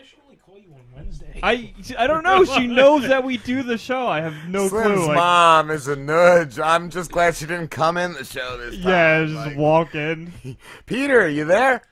she only call you on Wednesday? I don't know. She knows that we do the show. I have no Slim's clue. mom is a nudge. I'm just glad she didn't come in the show this time. Yeah, just walk in. Peter, are you there?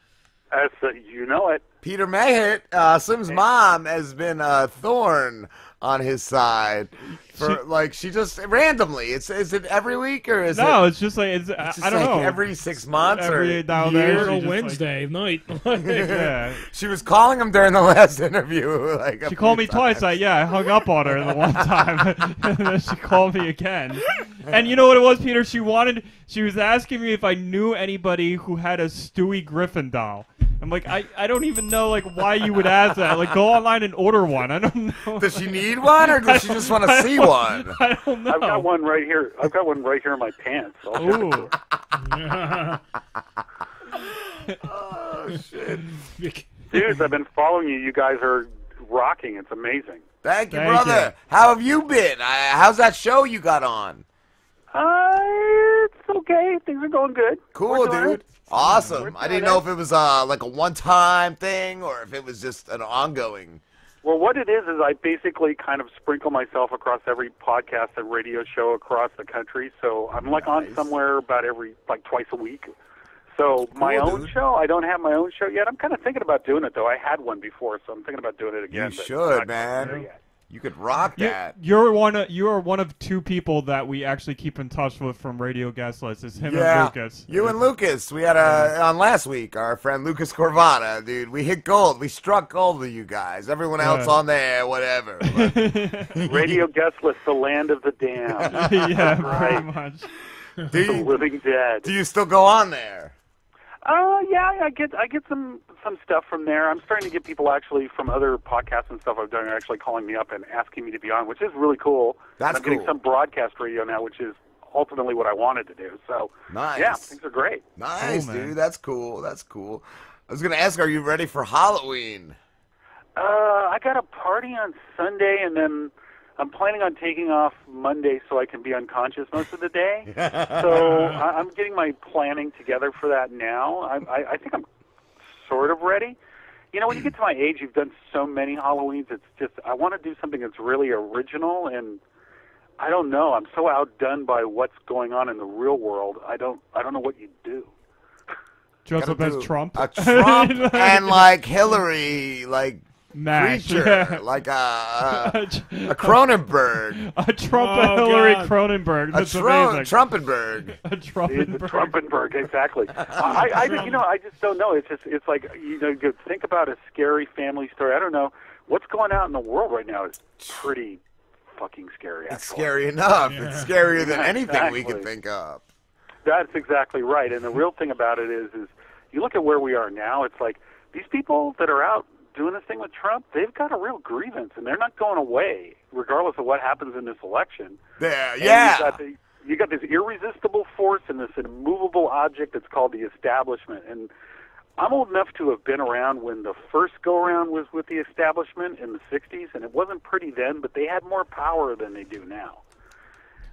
You know it. Peter Mehit, Slim's mom has been a thorn on his side for she just randomly. Is it every week or is it? No, it's just like I don't know. Every 6 months every or now and year? then. Wednesday night. Yeah. She was calling him during the last interview. She called me twice. I hung up on her the one time, and then she called me again. And you know what it was, Peter? She was asking me if I knew anybody who had a Stewie Griffin doll. I'm like, I don't even know why you would ask that. Go online and order one. I don't know. Does she need one, or does she just want to see one? I don't know. I've got one right here. I've got one right here in my pants. Ooh. Oh shit! Dudes, I've been following you. You guys are rocking. It's amazing. Thank you, brother. How have you been? How's that show you got on? It's okay. Things are going good. Cool, dude. Awesome. I didn't know if it was like a one-time thing or if it was just an ongoing. Well, what it is I basically kind of sprinkle myself across every podcast and radio show across the country. So I'm on somewhere about twice a week. So my own show, I don't have my own show yet. I'm kind of thinking about doing it, though. I had one before, so I'm thinking about doing it again. You should, man. You could rock that. You are one of two people that we actually keep in touch with from Radio Guest List. It's him and Lucas. You and Lucas. We had on last week, our friend Lucas Corvana, dude. We hit gold. We struck gold with you guys. Everyone else on there, whatever. Radio Guest List, the land of the damned. Yeah, pretty much. The living dead. Do you still go on there? Yeah, I get some stuff from there. I'm starting to get people actually from other podcasts and stuff I've done are actually calling me up and asking me to be on, which is really cool. That's I'm getting some broadcast radio now, which is ultimately what I wanted to do. So, nice. Yeah, things are great. Nice, dude. That's cool. That's cool. I was going to ask, are you ready for Halloween? I got a party on Sunday, and then I'm planning on taking off Monday so I can be unconscious most of the day. So I'm getting my planning together for that now. I think I'm sort of ready. You know, when you get to my age, you've done so many Halloweens. It's just I want to do something that's really original, and I don't know. I'm so outdone by what's going on in the real world. I don't know what you do. Dress up as Trump. A Trump and Hillary, Mash. creature, like a Cronenberg. A Trump and Hillary Cronenberg. That's amazing. Trumpenberg. A Trumpenberg. Trumpenberg, exactly. I just don't know. It's like, you think about a scary family story. I don't know. What's going on in the world right now is pretty fucking scary, actually. It's scary enough. Yeah. It's scarier than anything we can think of. That's exactly right. And the real thing about it is you look at where we are now, it's like these people that are out doing this thing with Trump, they've got a real grievance, and they're not going away, regardless of what happens in this election. Yeah. You got this irresistible force and this immovable object that's called the establishment. And I'm old enough to have been around when the first go-around was with the establishment in the 60s, and it wasn't pretty then, but they had more power than they do now.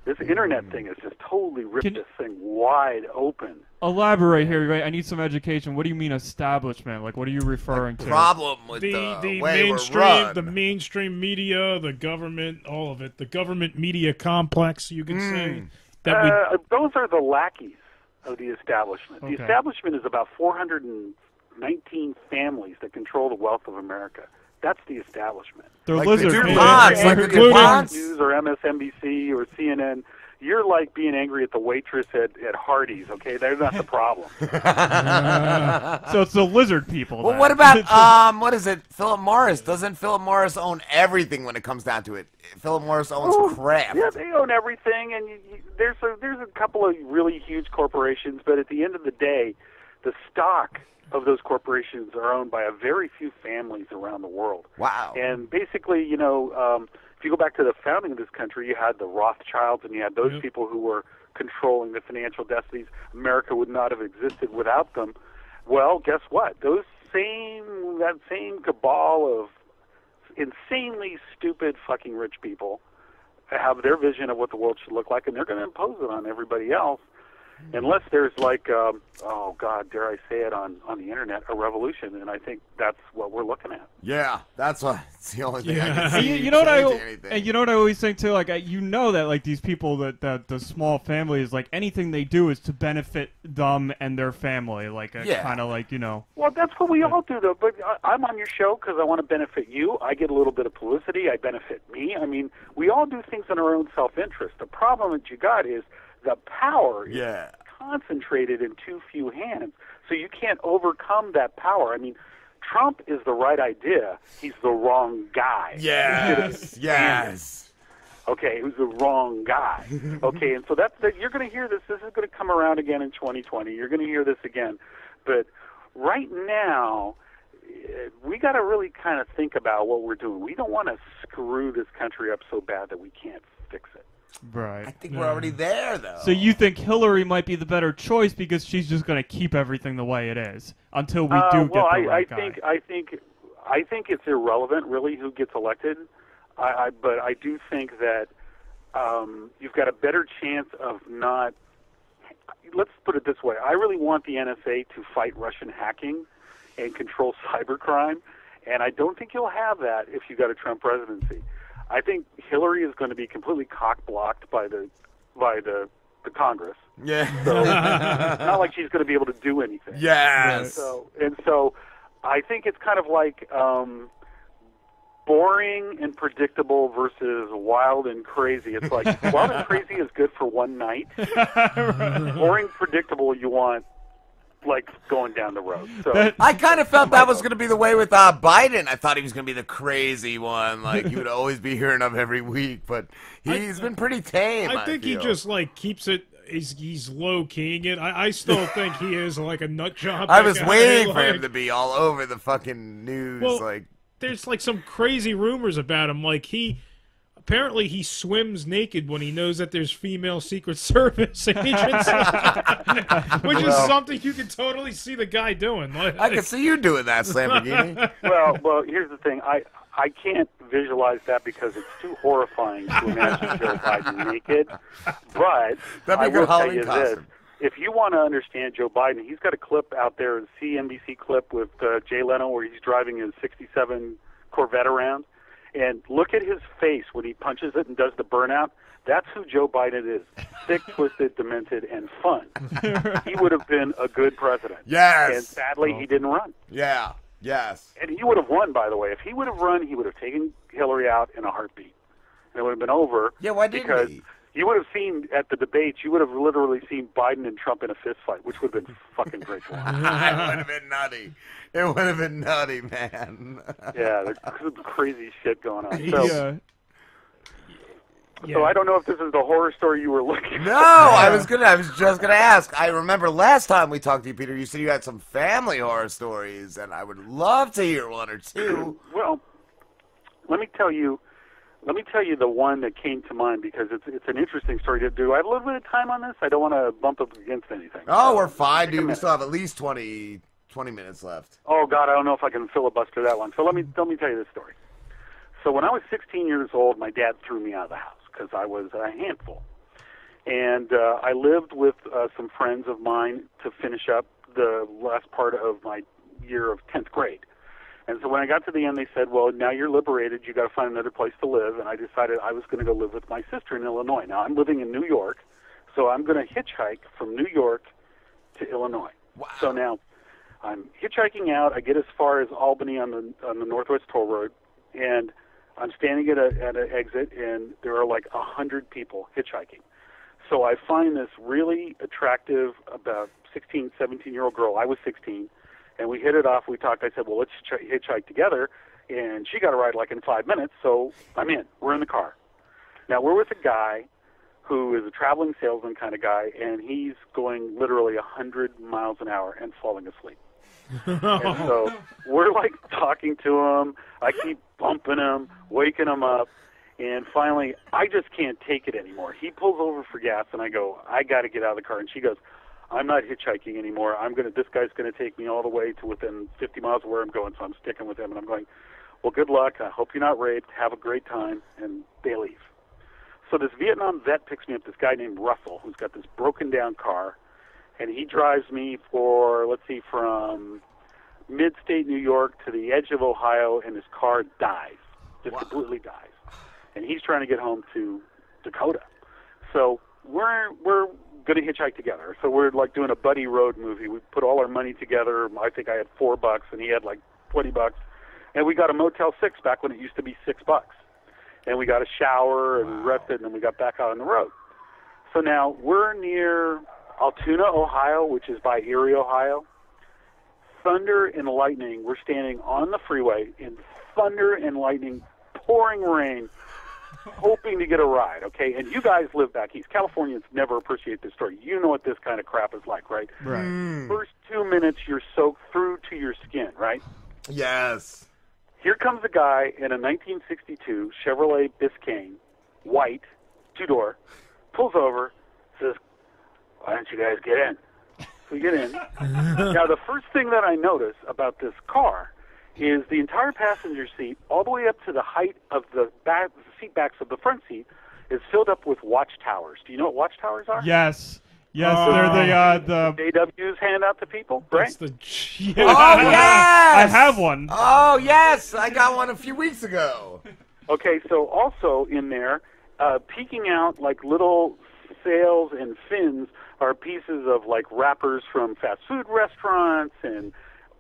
This internet thing has just totally ripped this thing wide open. Elaborate here. I need some education. What do you mean establishment? What are you referring to? Problem with the way mainstream, we're run. the mainstream media, the government, all of it. The government media complex, you could say. Those are the lackeys of the establishment. Okay. The establishment is about 419 families that control the wealth of America. That's the establishment. They're like lizard the people. DuPonts, like the DuPonts. News or MSNBC or CNN. You're like being angry at the waitress at Hardee's, okay? They're not the problem. So it's the lizard people. Well, then. what about, what is it, Philip Morris? Doesn't Philip Morris own everything when it comes down to it? Philip Morris owns Kraft. Yeah, they own everything, and there's a couple of really huge corporations, but at the end of the day, the stock of those corporations are owned by a very few families around the world. Wow. And basically, if you go back to the founding of this country, you had the Rothschilds, and you had those people who were controlling the financial destinies. America would not have existed without them. Well, guess what? That same cabal of insanely stupid fucking rich people have their vision of what the world should look like, and they're going to impose it on everybody else. unless there's like, oh God, dare I say it on the internet, a revolution, and I think that's what we're looking at. Yeah, it's the only thing I Yeah. can And see. you know what anything. and you know what I always think too, like you know that like these people that the small families, like anything they do is to benefit them and their family, like kind of like, you know. Well, that's what we all do, though. But I'm on your show because I want to benefit you. I get a little bit of publicity. I benefit me. I mean, we all do things in our own self-interest. The problem that you got is the power is concentrated in too few hands, so you can't overcome that power. I mean, Trump is the right idea. He's the wrong guy. Yes. Okay, he was the wrong guy. Okay, and so that you're going to hear this. This is going to come around again in 2020. You're going to hear this again. But right now, we got to really kind of think about what we're doing. We don't want to screw this country up so bad that we can't fix it. Right. I think we're already there, though. So you think Hillary might be the better choice because she's just going to keep everything the way it is until we do get the right guy? I think it's irrelevant, really, who gets elected. But I do think that you've got a better chance of not. Let's put it this way: I really want the NSA to fight Russian hacking and control cybercrime, and I don't think you'll have that if you got a Trump presidency. I think Hillary is going to be completely cock-blocked by the Congress. Yeah. So it's not like she's going to be able to do anything. Yes. So I think it's kind of like boring and predictable versus wild and crazy. It's like wild and crazy is good for one night. Boring, predictable, you want like going down the road. So I kind of felt that was going to be the way with Biden. I thought he was going to be the crazy one, like you would always be hearing of every week. But he's been pretty tame. I think he just like keeps it. He's low keying it. I still think he is like a nut job. I was waiting for him to be all over the fucking news. Well, like there's like some crazy rumors about him. Like apparently he swims naked when he knows that there's female Secret Service agents, which is something you can totally see the guy doing. I can see you doing that, Lamborghini. Well, here's the thing. I can't visualize that because it's too horrifying to imagine Joe Biden naked. But I will tell you this. If you want to understand Joe Biden, he's got a clip out there, a CNBC clip with Jay Leno where he's driving his 67 Corvette around. And look at his face when he punches it and does the burnout. That's who Joe Biden is. Sick, twisted, demented, and fun. He would have been a good president. Yes. And sadly, he didn't run. Yeah. Yes. And he would have won, by the way. If he would have run, he would have taken Hillary out in a heartbeat. And it would have been over. Yeah, why didn't because he? You would have seen at the debates, you would have literally seen Biden and Trump in a fist fight, which would have been fucking great to watch. It would have been nutty. It would have been nutty, man. Yeah, there's some crazy shit going on. Yeah. So I don't know if this is the horror story you were looking for. No, I was just gonna ask. I remember last time we talked to you, Peter, you said you had some family horror stories, and I would love to hear one or two. Well, let me tell you the one that came to mind because it's an interesting story to do. I have a little bit of time on this. I don't want to bump up against anything. Oh, we're fine, dude. We still have at least 20 minutes left. Oh God, I don't know if I can filibuster that one. So let me tell you this story. So when I was 16 years old, my dad threw me out of the house because I was a handful. And I lived with some friends of mine to finish up the last part of my year of 10th grade. And so when I got to the end, they said, well, now you're liberated. You got to find another place to live. And I decided I was going to go live with my sister in Illinois. Now, I'm living in New York, so I'm going to hitchhike from New York to Illinois. Wow. So now I'm hitchhiking out. I get as far as Albany on the Northwest Toll Road, and I'm standing at an exit, and there are like 100 people hitchhiking. So I find this really attractive, about 16, 17-year-old girl. I was 16, and we hit it off. We talked. I said, well, let's hitchhike together, and she got a ride like in 5 minutes, so I'm in. We're in the car. Now, we're with a guy who is a traveling salesman kind of guy, and he's going literally 100 miles an hour and falling asleep. And so we're like talking to him. I keep bumping him, waking him up, and finally I just can't take it anymore. He pulls over for gas, and I go, I got to get out of the car. And she goes, I'm not hitchhiking anymore. This guy's going to take me all the way to within 50 miles of where I'm going, so I'm sticking with him. And I'm going, well, good luck. I hope you're not raped. Have a great time. And they leave. So this Vietnam vet picks me up, this guy named Russell, who's got this broken down car. and he drives me for, let's see, from mid-state New York to the edge of Ohio, and his car dies, just completely dies. And he's trying to get home to Dakota. So we're going to hitchhike together. So we're like doing a buddy road movie. We put all our money together. I think I had $4, and he had like $20. And we got a Motel 6 back when it used to be $6. And we got a shower and rested, and then we got back out on the road. So now we're near Altoona, Ohio, which is by Erie, Ohio. Thunder and lightning. We're standing on the freeway in thunder and lightning, pouring rain, hoping to get a ride, okay? And you guys live back east. Californians never appreciate this story. You know what this kind of crap is like, right? Right. First 2 minutes, you're soaked through to your skin, right? Yes. Here comes a guy in a 1962 Chevrolet Biscayne, white, two-door, pulls over, says, "Why don't you guys get in?" So we get in. Now, the first thing that I notice about this car is the entire passenger seat, all the way up to the height of the seat backs of the front seat, is filled up with watchtowers. Do you know what watchtowers are? Yes. Yes, they're the JWs hand out to people, right? That's the Oh, yes! I have one. Oh, yes! I got one a few weeks ago. Okay, so also in there, peeking out like little sails and fins are pieces of like wrappers from fast food restaurants and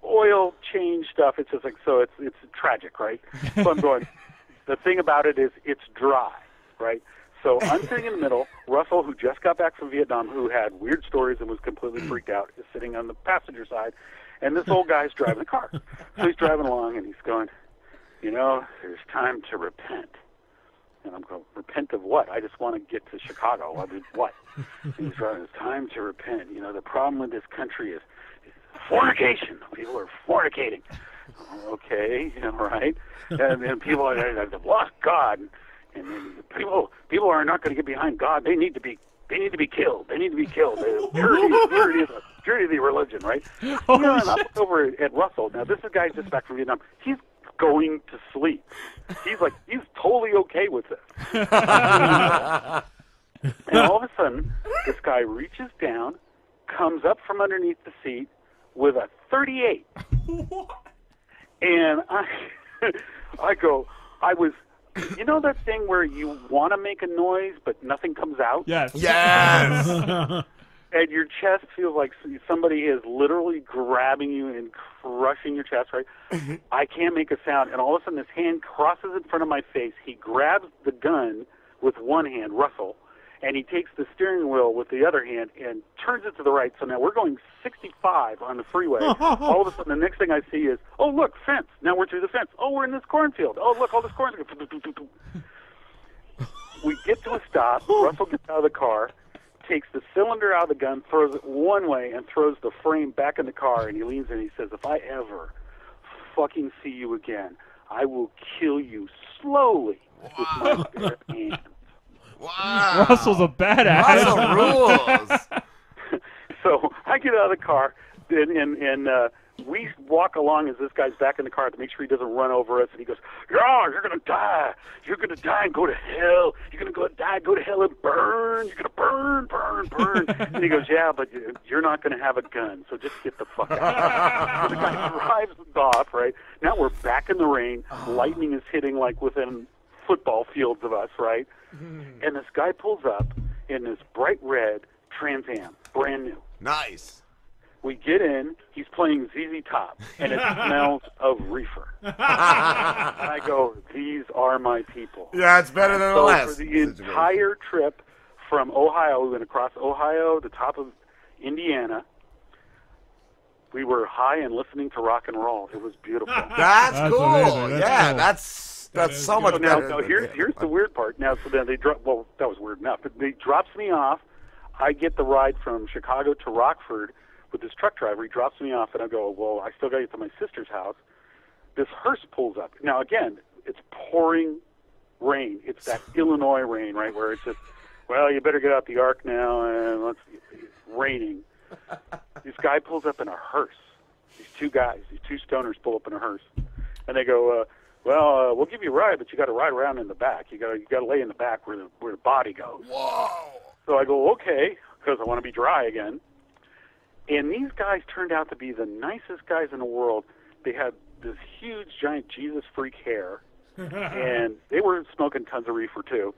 oil change stuff. It's just like, so it's tragic, right? So I'm going, the thing about it is it's dry, right? So I'm sitting in the middle. Russell, who just got back from Vietnam, who had weird stories and was completely freaked out, is sitting on the passenger side. And this old guy's driving the car. So he's driving along, and he's going, you know, there's time to repent. And I'm going, repent of what? I just want to get to Chicago. I mean, what? And he's driving, it's time to repent. You know, the problem with this country is fornication. People are fornicating. Okay, right? And people have lost God. And people are not going to get behind God. They need to be killed. They need to be killed. Purity of the religion, right? Oh, and I look over at Russell. Now, this is a guy just back from Vietnam. He's going to sleep. He's totally okay with this. And all of a sudden, this guy reaches down, comes up from underneath the seat with a 38. And I was, you know that thing where you want to make a noise but nothing comes out? Yes. Yes! And your chest feels like somebody is literally grabbing you and crushing your chest, right? I can't make a sound. And all of a sudden, this hand crosses in front of my face. He grabs the gun with one hand, Russell, and he takes the steering wheel with the other hand and turns it to the right. So now we're going 65 on the freeway. All of a sudden, the next thing I see is, oh, look, fence. Now we're through the fence. Oh, we're in this cornfield. Oh, look, all this cornfield. We get to a stop. Russell gets out of the car, takes the cylinder out of the gun, throws it one way, and throws the frame back in the car, and he leans in and he says, if I ever fucking see you again, I will kill you slowly with my bare hands. Wow. Russell's a badass. Russell rules. So I get out of the car, and we walk along as this guy's back in the car to make sure he doesn't run over us. And he goes, "Yeah, you're gonna die. You're gonna die and go to hell. You're gonna go to hell and burn. You're gonna burn." And he goes, "Yeah, but you're not gonna have a gun. So just get the fuck out." So the guy drives off. Right now we're back in the rain. Lightning is hitting like within football fields of us. Right, and this guy pulls up in this bright red Trans Am, brand new. Nice. We get in, he's playing ZZ Top, and it smells of reefer. And I go, these are my people. Yeah, it's better than the last. So for the entire trip from Ohio, we went across Ohio, the top of Indiana. We were high and listening to rock and roll. It was beautiful. That's cool. Amazing. Yeah, cool. that's so much better. Now here's the weird part. Now, so then they drop. Well, that was weird enough. But they drops me off. I get the ride from Chicago to Rockford with this truck driver. He drops me off, and I go, well, I still got to get to my sister's house. This hearse pulls up. Now, again, it's pouring rain. It's that Illinois rain, right, where it's just, well, you better get out the ark now, and it's raining. This guy pulls up in a hearse. These two stoners pull up in a hearse, and they go, well, we'll give you a ride, but you got to ride around in the back. You got to lay in the back where the body goes. Whoa. So I go, okay, because I want to be dry again. And these guys turned out to be the nicest guys in the world. They had this huge, giant Jesus freak hair, and they were smoking tons of reefer, too.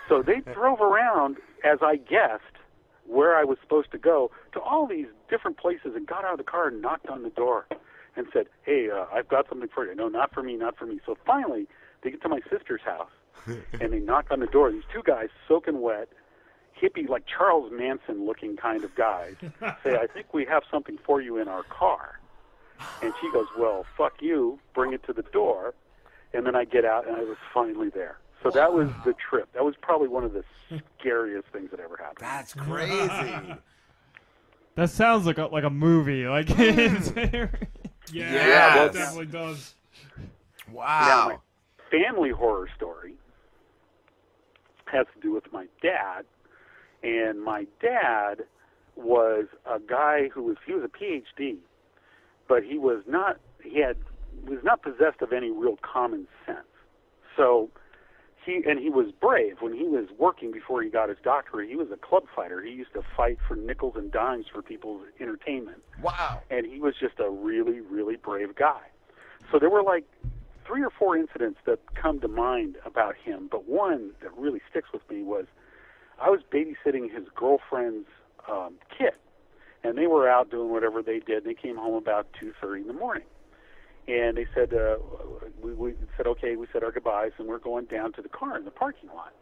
So they drove around, as I guessed, where I was supposed to go, to all these different places, and got out of the car and knocked on the door and said, hey, I've got something for you. No, not for me, not for me. So finally, they get to my sister's house, and they knock on the door. These two guys, soaking wet, hippie, like Charles Manson-looking kind of guys, say, I think we have something for you in our car. And she goes, well, fuck you, bring it to the door. And then I get out, and I was finally there. So that was the trip. That was probably one of the scariest things that ever happened. That's crazy. That sounds like a movie. Like, Yeah, Yes. it definitely does. Wow. Now, my family horror story has to do with my dad. And my dad was a guy he was a PhD, but he was not possessed of any real common sense. So he was brave. When he was working before he got his doctorate, he was a club fighter. He used to fight for nickels and dimes for people's entertainment. Wow. And he was just a really, really brave guy. So there were like 3 or 4 incidents that come to mind about him, but one that really sticks with me was I was babysitting his girlfriend's kid, and they were out doing whatever they did. They came home about 2:30 in the morning, and they said, we said, okay, we said our goodbyes, and we're going down to the car in the parking lot.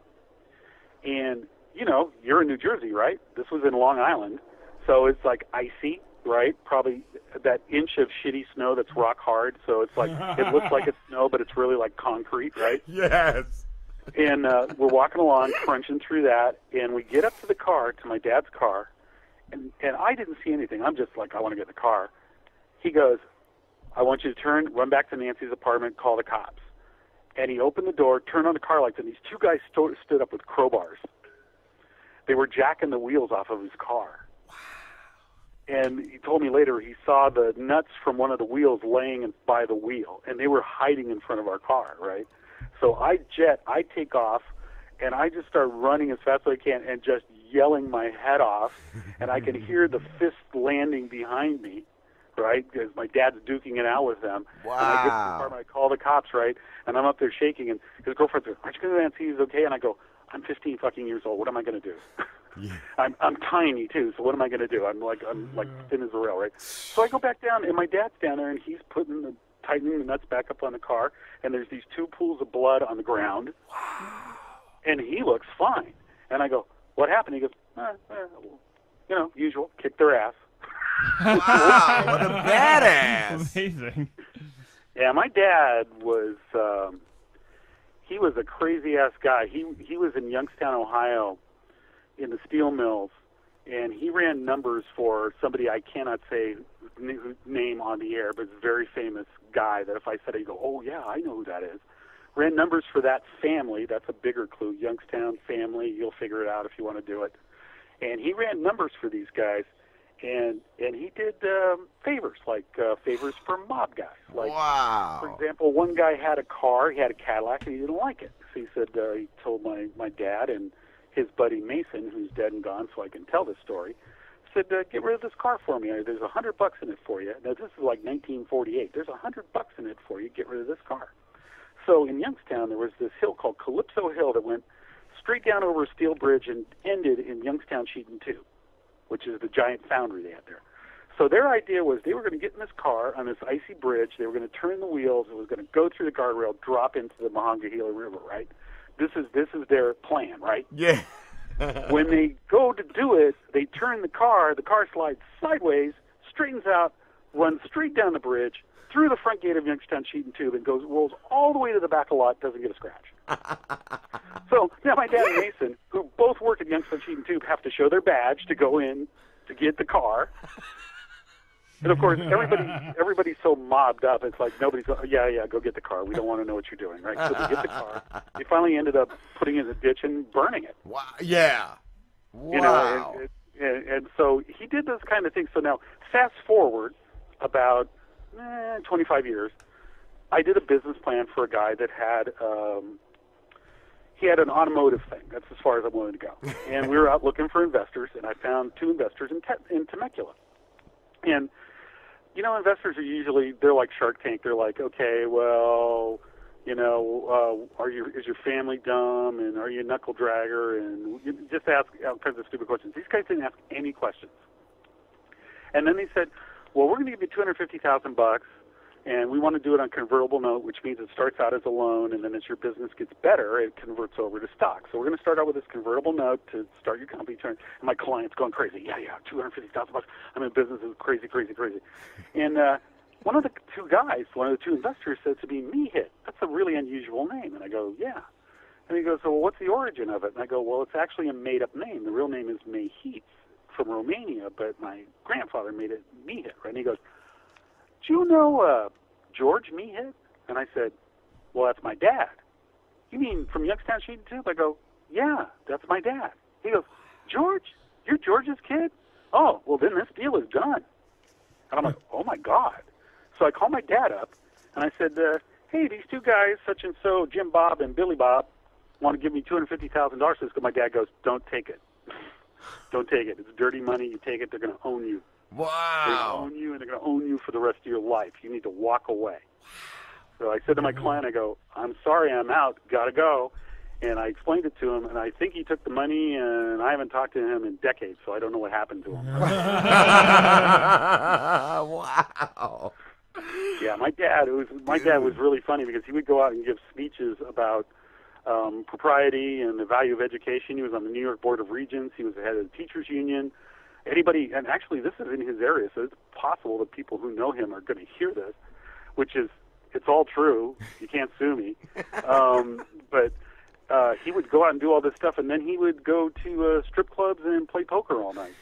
And, you know, you're in New Jersey, right? This was in Long Island, so it's like icy, right? Probably that inch of shitty snow that's rock hard, so it's like, it looks like it's snow, but it's really like concrete, right? Yes. And we're walking along, crunching through that, and we get up to the car, to my dad's car, and I didn't see anything. I'm just like, I want to get in the car. He goes, I want you to run back to Nancy's apartment, call the cops. And he opened the door, turned on the car lights, and these 2 guys stood up with crowbars. They were jacking the wheels off of his car. Wow. And he told me later he saw the nuts from one of the wheels laying by the wheel, and they were hiding in front of our car, right? So I take off, and I just start running as fast as I can and just yelling my head off, and I can hear the fist landing behind me, right, because my dad's duking it out with them. Wow. And I get to the apartment, I call the cops, right, and I'm up there shaking, and his girlfriend says, aren't you going to go and see he's okay? And I go, I'm 15 fucking years old. What am I going to do? Yeah. I'm tiny, too, so what am I going to do? I'm like thin as a rail, right? So I go back down, and my dad's down there, and he's tightening the nuts back up on the car, and there's these 2 pools of blood on the ground. Wow. And he looks fine. And I go, what happened? He goes, you know, usual, kick their ass. Wow, what a badass. Amazing. Yeah, my dad was, he was a crazy-ass guy. He was in Youngstown, Ohio, in the steel mills, and he ran numbers for somebody I cannot say name on the air, but it's a very famous guy that if I said it, you go, oh, yeah, I know who that is. Ran numbers for that family. That's a bigger clue. Youngstown family. You'll figure it out if you want to do it. And he ran numbers for these guys, and he did favors, like favors for mob guys. Like, wow. For example, one guy had a car. He had a Cadillac, and he didn't like it. So he said he told my dad and his buddy Mason, who's dead and gone, so I can tell this story, said, get rid of this car for me. There's $100 in it for you. Now, this is like 1948. There's $100 in it for you. Get rid of this car. So in Youngstown, there was this hill called Calypso Hill that went straight down over a steel bridge and ended in Youngstown Sheeton 2, which is the giant foundry they had there. So their idea was they were going to get in this car on this icy bridge. They were going to turn the wheels. It was going to go through the guardrail, drop into the Monongahela River, right? This is their plan, right? Yeah. When they go to do it, they turn the car slides sideways, straightens out, runs straight down the bridge, through the front gate of Youngstown Sheeton Tube, and rolls all the way to the back of the lot, doesn't get a scratch. So now my dad and Mason, who both work at Youngstown Sheeton Tube, have to show their badge to go in to get the car. And of course, everybody's so mobbed up. It's like nobody's going, yeah, go get the car. We don't want to know what you're doing, right? So they get the car. They finally ended up putting it in the ditch and burning it. Wow. Yeah. Wow. You know, and so he did those kind of things. So now, fast forward about 25 years, I did a business plan for a guy that had he had an automotive thing. That's as far as I'm willing to go. And we were out looking for investors, and I found 2 investors in Temecula. And, investors are usually, they're like Shark Tank. They're like, okay, well, is your family dumb, and are you a knuckle dragger, and you just ask all kinds of stupid questions. These guys didn't ask any questions. And then they said, well, we're going to give you $250,000, and we want to do it on convertible note, which means it starts out as a loan, and then as your business gets better, it converts over to stock. So we're going to start out with this convertible note to start your company. And my client's going crazy. Yeah, $250,000. I'm in business. It's crazy, crazy, crazy. And one of the two investors said to me, Mehit. That's a really unusual name. And I go, yeah. And he goes, well, what's the origin of it? And I go, well, it's actually a made-up name. The real name is Mehit from Romania, but my grandfather made it Mehit, right? And he goes, do you know George Mehit? And I said, well, that's my dad. You mean from Youngstown Sheet and Tube? I go, yeah, that's my dad. He goes, George? You're George's kid? Oh, well, then this deal is done. And I'm like, oh, my God. So I called my dad up, and I said, hey, these two guys, such and so, Jim Bob and Billy Bob, want to give me $250,000. So my dad goes, don't take it. Don't take it. It's dirty money. You take it, they're going to own you. Wow. They're going to own you, and they're going to own you for the rest of your life. You need to walk away. So I said to my client, I go, I'm sorry, I'm out. Got to go. And I explained it to him, and I think he took the money, and I haven't talked to him in decades, so I don't know what happened to him. Wow. Yeah, my dad was really funny because he would go out and give speeches about propriety and the value of education. He was on the New York Board of Regents. He was the head of the Teachers Union. Anybody, and actually this is in his area, so it's possible that people who know him are going to hear this, which is, it's all true. You can't sue me. But he would go out and do all this stuff, and then he would go to strip clubs and play poker all night.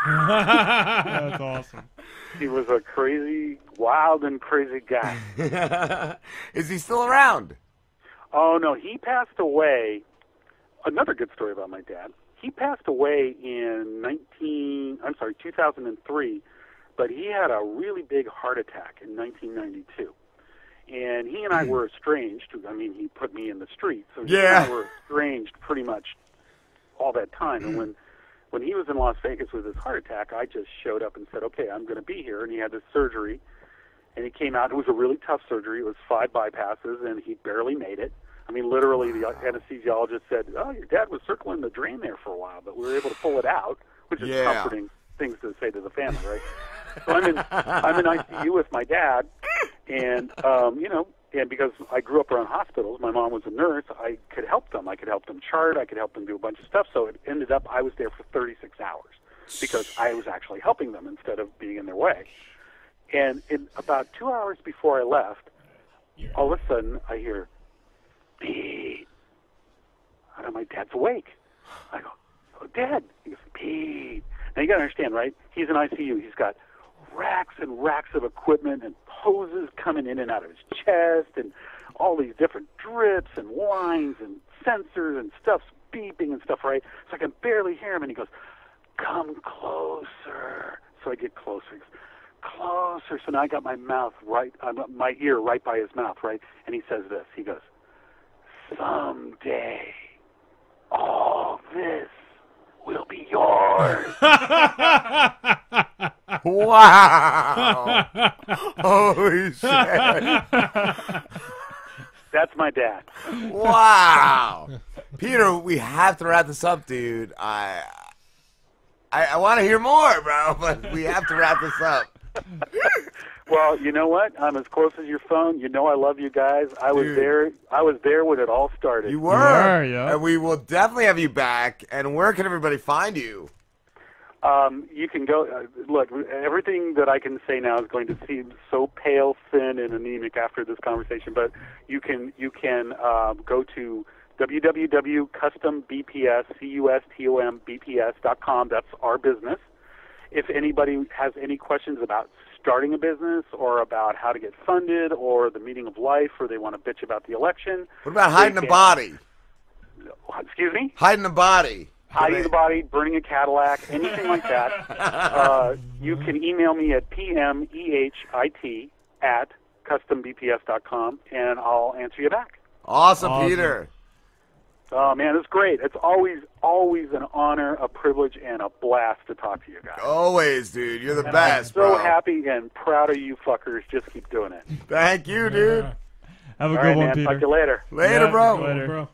That's awesome. He was a crazy, wild and crazy guy. Is he still around? Oh, no, he passed away. Another good story about my dad. He passed away in 2003, but he had a really big heart attack in 1992. And he and I were estranged. I mean, he put me in the street, so he and I were estranged pretty much all that time. And when he was in Las Vegas with his heart attack, I just showed up and said, okay, I'm going to be here. And he had this surgery, and he came out. It was a really tough surgery. It was 5 bypasses, and he barely made it. I mean, literally, the anesthesiologist said, oh, your dad was circling the drain there for a while, but we were able to pull it out, which is comforting things to say to the family, right? So I'm in ICU with my dad, and, and because I grew up around hospitals, my mom was a nurse, I could help them. I could help them chart. I could help them do a bunch of stuff. So it ended up I was there for 36 hours because I was actually helping them instead of being in their way. And in about 2 hours before I left, all of a sudden I hear, Pete. And my dad's awake. I go, oh, Dad. He goes, Pete. Now you got to understand, right? He's in ICU. He's got racks and racks of equipment and hoses coming in and out of his chest and all these different drips and lines and sensors and stuff's beeping and stuff, right? So I can barely hear him, and he goes, come closer. So I get closer. He goes, closer. So now I got my ear right by his mouth, right? And he says this. He goes, someday all this will be yours. Wow. Holy shit. That's my dad. Wow. Peter, we have to wrap this up, dude. I want to hear more, bro, but we have to wrap this up. Well, you know what? I'm as close as your phone. You know I love you guys. I was there when it all started. You were, yeah. And we will definitely have you back. And where can everybody find you? You can go, look, everything that I can say now is going to seem so pale, thin, and anemic after this conversation, but you can go to www.custombps.com. That's our business. If anybody has any questions about starting a business or about how to get funded or the meaning of life, or they want to bitch about the election. What about hiding a body? Excuse me? Hiding a body. Hiding the body, burning a Cadillac, anything like that. You can email me at pmehit@custombps.com, and I'll answer you back. Awesome, Peter. Oh, man, it's great. It's always an honor, a privilege, and a blast to talk to you guys. Always, dude. You're the And best, I'm so bro. happy and proud of you fuckers. Just keep doing it. Thank you, dude. Have a All good right, one, man. Peter. Talk to you later. Later, Yeah, bro. later. Bro.